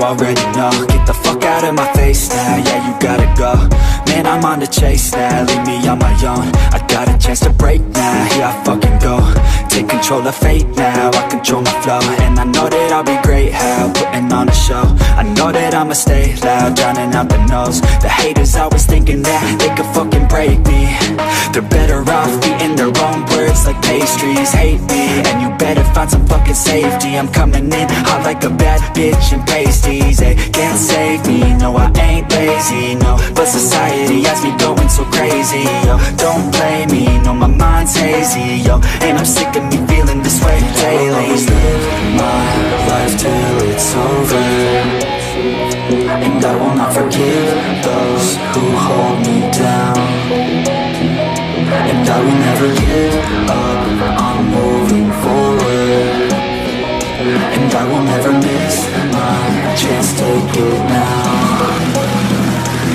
already know. Get the fuck out of my face now, yeah, you gotta go. Man, I'm on the chase now, leave me on my own. I got a chance to break now, here I fucking go. Take control of fate now, I control my flow. And I know that I'll be great, how, putting on a show. I know that I'ma stay loud, drowning out the noise. The haters always thinking that they could fucking break me. They're better off eating their own words like pastries. Hate me, and you better find some fucking safety. I'm coming in hot like a bad bitch in pasties. They can't save me, no I ain't lazy, no. But society has me going so crazy, yo. Don't blame me, no my mind's hazy, yo. And I'm sick of me feeling this way daily. I'll always live my life till it's over, and I will not forgive those who hold me down. And I will never give up, I'm moving forward. And I will never miss my chance, take it now.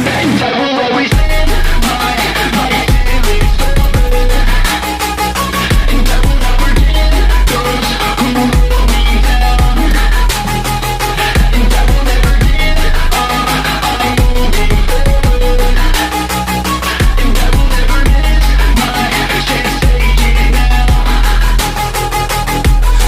And I will always live my life till it's over, and I will not forgive those who hold me down. And I will never give up, I'm moving forward. And I will never miss my chance, take it now.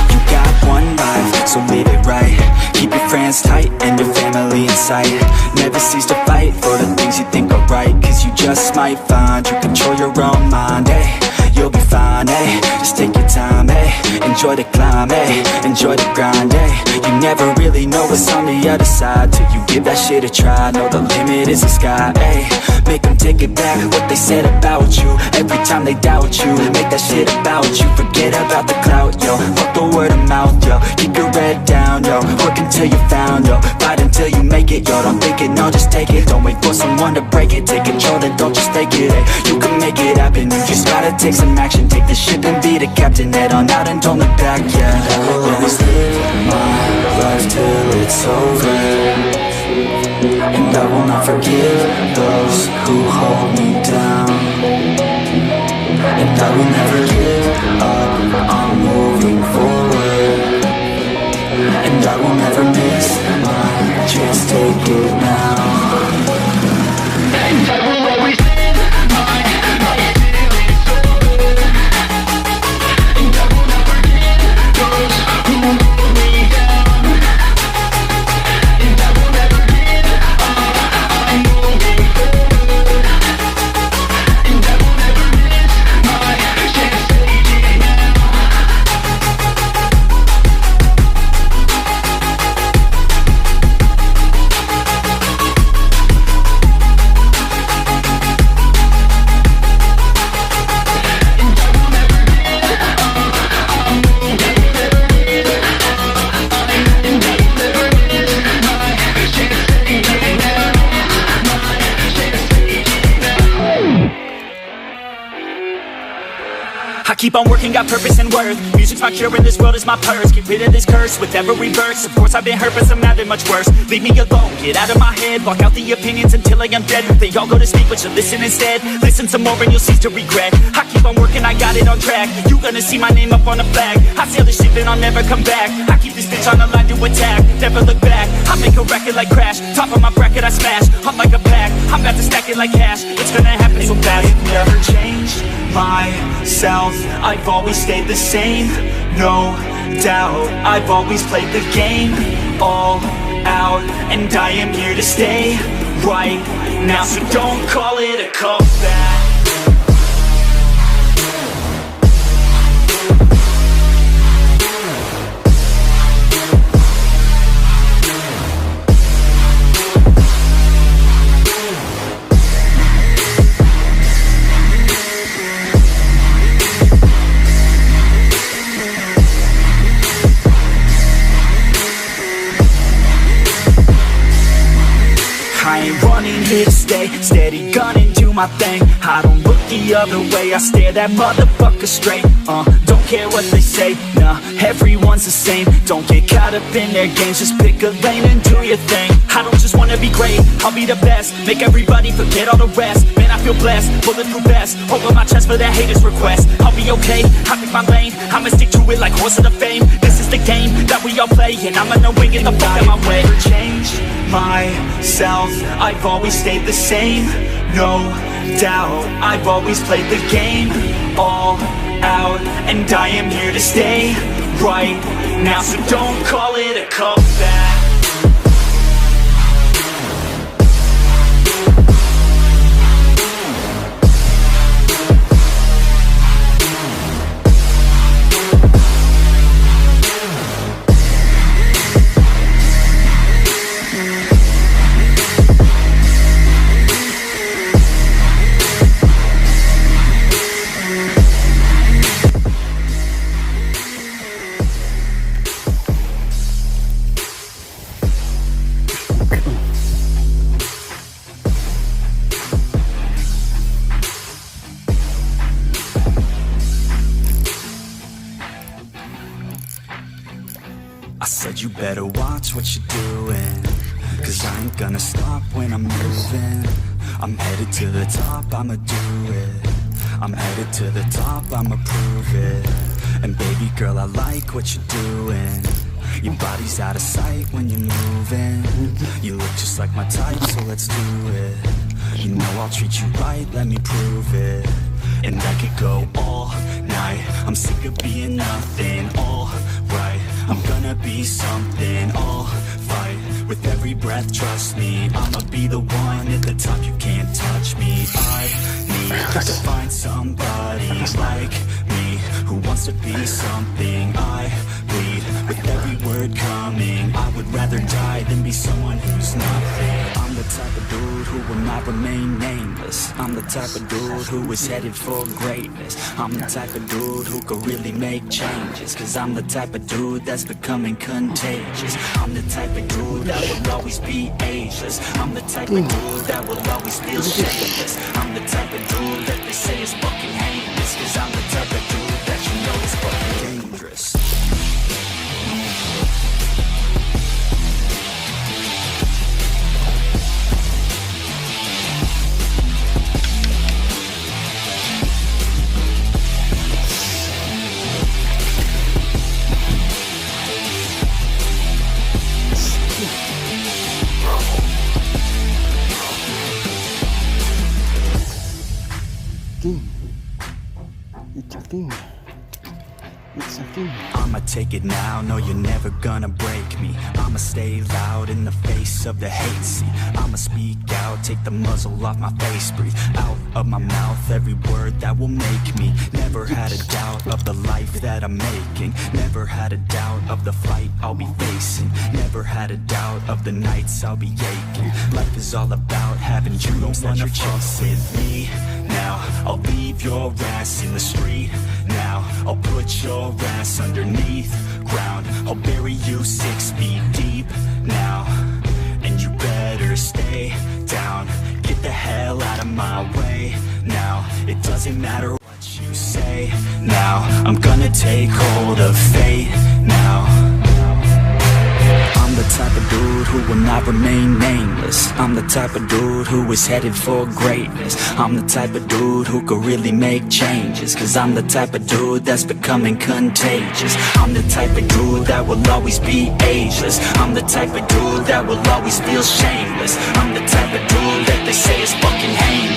You got one life, so live it right. Keep your friends tight and your family in sight. Never cease to fight for the things you think are right, cause you just might find you control your own mind, eh? You'll be fine, eh? Just take your time, eh? Enjoy the climb, eh? Enjoy the grind, eh? You never really know what's on the other side till you give that shit a try. Know the limit is the sky, eh? Make them take it back, what they said about you. Every time they doubt you, make that shit about you. Forget about the clout, yo. Fuck the word of mouth, yo. Keep your head down, yo. Work until you found, yo. Fight until you make it, yo. Don't think it, no, just take it. Don't wait for someone to break it. Take control, then don't just take it, eh? You can make it happen, you just gotta take some action. Take the ship and be the captain. Head on out and don't look back, yeah. I will always live my life till it's over, and I will not forgive those who hold me down. And I will never give up, I'm moving forward. And I will never miss my chance, take it now. And I will always live my life till it's over, and I will not forgive those who hold me down. And I will never give up, I'm moving forward. And I will never miss my chance, take it now. I keep on working, got purpose and worth. Music's my cure and this world is my purse. Get rid of this curse with every verse. Of course I've been hurt but some have it much worse. Leave me alone, get out of my head. Block out the opinions until I am dead. They all go to sleep but you listen instead. Listen some more and you'll cease to regret. I keep on working, I got it on track. You gonna see my name up on a flag. I sail the ship and I'll never come back. I keep this bitch on the line to attack. Never look back, I make a record like Crash. Top of my bracket I smash, hot like a pack. I'm about to stack it like cash, it's gonna happen so fast. I've never changed myself, I've always stayed the same, no doubt. I've always played the game all out, and I am here to stay right now. So don't call it a comeback. I ain't running, here to stay. Steady gunning, do my thing. I don't look the other way, I stare that motherfucker straight. Don't care what they say, nah, everyone's the same. Don't get caught up in their games, just pick a lane and do your thing. I don't just wanna be great, I'll be the best. Make everybody forget all the rest. Man, I feel blessed, bulletproof vest over my chest for that haters' request. I'll be okay, I pick my lane, I'ma stick to it like horse of the fame. This is the game that we all play, and I'm gonna win, get the fuck out my way. Never change myself, I've always stayed the same. No doubt, I've always played the game all out, and I am here to stay right now. So don't call it a comeback. I said you better watch what you're doing, cause I ain't gonna stop when I'm moving. I'm headed to the top, I'ma do it. I'm headed to the top, I'ma prove it. And baby girl, I like what you're doing. Your body's out of sight when you're moving. You look just like my type, so let's do it. You know I'll treat you right, let me prove it. And I could go all night, I'm sick of being nothing. All right, I'm gonna be something. I'll fight with every breath, trust me. I'ma be the one at the top, you can't touch me. I need to find somebody like me who wants to be something. I bleed with every word coming. I would rather die than be someone who's nothing. I'm the type of dude who will not remain nameless. I'm the type of dude who is headed for greatness. I'm the type of dude who could really make changes, cause I'm the type of dude that's becoming contagious. I'm the type of dude that will always be ageless. I'm the type of dude that will always feel shameless. I'm the type of dude that they say is fucking heinous, cause I'm the type of dude that you know is fucking dangerous. It's a thing. It's a thing. I'ma take it now, no you're never gonna break me. I'ma stay loud in the face of the hate, see. I'ma speak out, take the muzzle off my face. Breathe out of my mouth every word that will make me. Never had a doubt of the life that I'm making. Never had a doubt of the fight I'll be facing. Never had a doubt of the nights I'll be aching. Life is all about having dreams that you're chasing. Me now, I'll leave your ass in the street. Now, I'll put your ass underneath ground. I'll bury you 6 feet deep now. And you better stay down. Get the hell out of my way now. It doesn't matter what you say now. I'm gonna take hold of fate now. I'm the type of dude who will not remain nameless. I'm the type of dude who is headed for greatness. I'm the type of dude who could really make changes, cause I'm the type of dude that's becoming contagious. I'm the type of dude that will always be ageless. I'm the type of dude that will always feel shameless. I'm the type of dude that they say is fucking heinous.